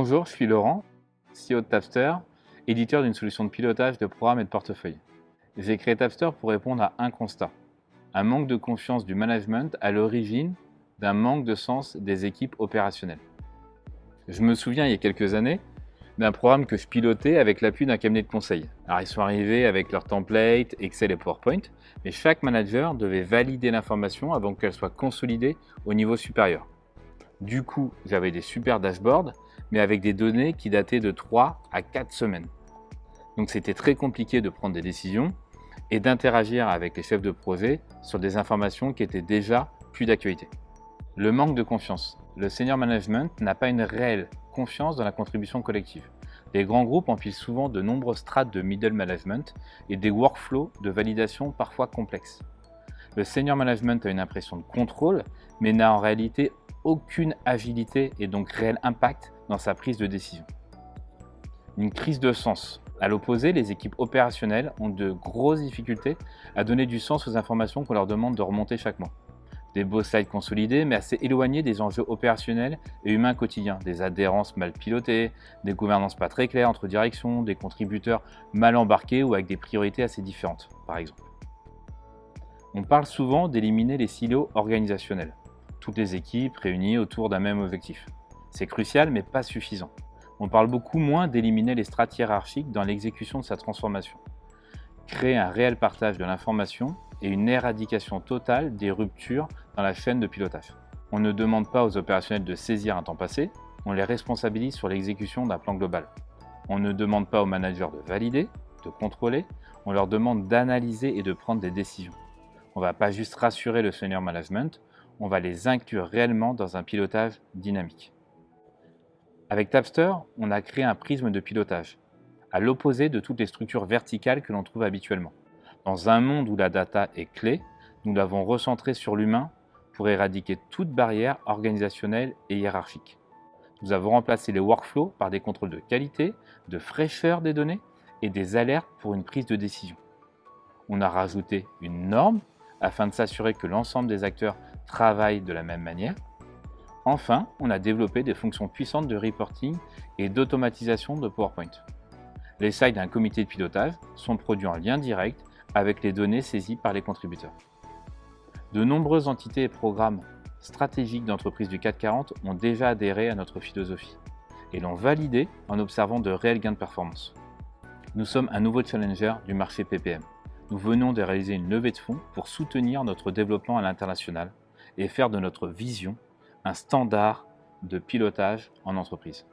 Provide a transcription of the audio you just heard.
Bonjour, je suis Laurent, CEO de Tapster, éditeur d'une solution de pilotage de programmes et de portefeuille. J'ai créé Tapster pour répondre à un constat, un manque de confiance du management à l'origine d'un manque de sens des équipes opérationnelles. Je me souviens il y a quelques années d'un programme que je pilotais avec l'appui d'un cabinet de conseil. Alors ils sont arrivés avec leur template, Excel et PowerPoint, mais chaque manager devait valider l'information avant qu'elle soit consolidée au niveau supérieur. Du coup, j'avais des super dashboards, mais avec des données qui dataient de 3 à 4 semaines. Donc c'était très compliqué de prendre des décisions et d'interagir avec les chefs de projet sur des informations qui étaient déjà plus d'actualité. Le manque de confiance. Le senior management n'a pas une réelle confiance dans la contribution collective. Les grands groupes empilent souvent de nombreuses strates de middle management et des workflows de validation parfois complexes. Le senior management a une impression de contrôle, mais n'a en réalité aucune agilité et donc réel impact dans sa prise de décision. Une crise de sens. À l'opposé, les équipes opérationnelles ont de grosses difficultés à donner du sens aux informations qu'on leur demande de remonter chaque mois. Des beaux slides consolidés, mais assez éloignés des enjeux opérationnels et humains quotidiens, des adhérences mal pilotées, des gouvernances pas très claires entre directions, des contributeurs mal embarqués ou avec des priorités assez différentes, par exemple. On parle souvent d'éliminer les silos organisationnels, toutes les équipes réunies autour d'un même objectif. C'est crucial, mais pas suffisant. On parle beaucoup moins d'éliminer les strates hiérarchiques dans l'exécution de sa transformation. Créer un réel partage de l'information et une éradication totale des ruptures dans la chaîne de pilotage. On ne demande pas aux opérationnels de saisir un temps passé, on les responsabilise sur l'exécution d'un plan global. On ne demande pas aux managers de valider, de contrôler, on leur demande d'analyser et de prendre des décisions. On ne va pas juste rassurer le senior management, on va les inclure réellement dans un pilotage dynamique. Avec Tapster, on a créé un prisme de pilotage, à l'opposé de toutes les structures verticales que l'on trouve habituellement. Dans un monde où la data est clé, nous l'avons recentré sur l'humain pour éradiquer toute barrière organisationnelle et hiérarchique. Nous avons remplacé les workflows par des contrôles de qualité, de fraîcheur des données et des alertes pour une prise de décision. On a rajouté une norme afin de s'assurer que l'ensemble des acteurs travaillent de la même manière. Enfin, on a développé des fonctions puissantes de reporting et d'automatisation de PowerPoint. Les slides d'un comité de pilotage sont produits en lien direct avec les données saisies par les contributeurs. De nombreuses entités et programmes stratégiques d'entreprises du CAC 40 ont déjà adhéré à notre philosophie et l'ont validé en observant de réels gains de performance. Nous sommes un nouveau challenger du marché PPM. Nous venons de réaliser une levée de fonds pour soutenir notre développement à l'international et faire de notre vision un standard de pilotage en entreprise.